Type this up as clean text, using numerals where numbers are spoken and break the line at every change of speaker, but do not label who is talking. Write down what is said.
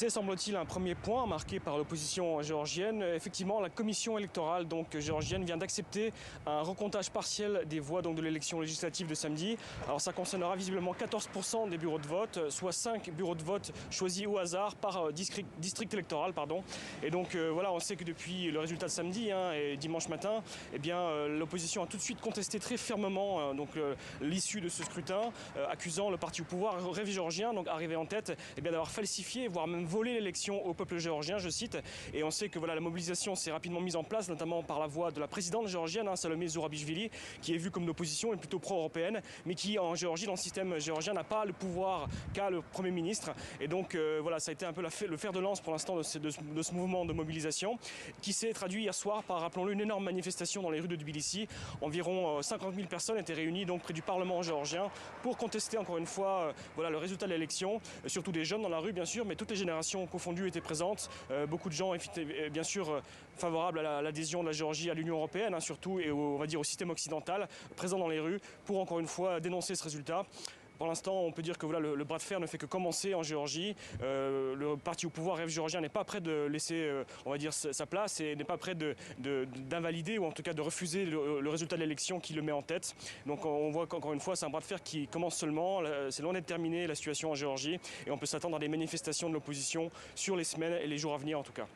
C'est, semble-t-il, un premier point marqué par l'opposition géorgienne. Effectivement, la commission électorale géorgienne vient d'accepter un recomptage partiel des voix de l'élection législative de samedi. Alors ça concernera visiblement 14% des bureaux de vote, soit 5 bureaux de vote choisis au hasard par district électoral. Et donc voilà, on sait que depuis le résultat de samedi et dimanche matin, l'opposition a tout de suite contesté très fermement l'issue de ce scrutin, accusant le parti au pouvoir, Rêve géorgien, arrivé en tête, d'avoir falsifié, voire même volé l'élection au peuple géorgien, je cite. Et on sait que la mobilisation s'est rapidement mise en place, notamment par la voix de la présidente géorgienne, Salomé Zourabichvili, qui est vue comme l'opposition et plutôt pro-européenne, mais qui en Géorgie, dans le système géorgien, n'a pas le pouvoir qu'a le Premier ministre. Et donc ça a été un peu le fer de lance pour l'instant de ce mouvement de mobilisation, qui s'est traduit hier soir par, rappelons-le, une énorme manifestation dans les rues de Tbilissi. Environ 50 000 personnes étaient réunies près du Parlement géorgien pour contester encore une fois le résultat de l'élection, surtout des jeunes dans la rue bien sûr, mais toutes les générations confondues étaient présentes. Beaucoup de gens étaient bien sûr favorables à l'adhésion de la Géorgie à l'Union européenne, surtout, et au système occidental, présents dans les rues pour encore une fois dénoncer ce résultat. Pour l'instant, on peut dire que le bras de fer ne fait que commencer en Géorgie. Le parti au pouvoir, Rêve géorgien, n'est pas prêt de laisser sa place et n'est pas prêt d'invalider ou en tout cas de refuser le résultat de l'élection qui le met en tête. Donc on voit qu'encore une fois, c'est un bras de fer qui commence seulement. C'est loin d'être terminé la situation en Géorgie et on peut s'attendre à des manifestations de l'opposition sur les semaines et les jours à venir en tout cas.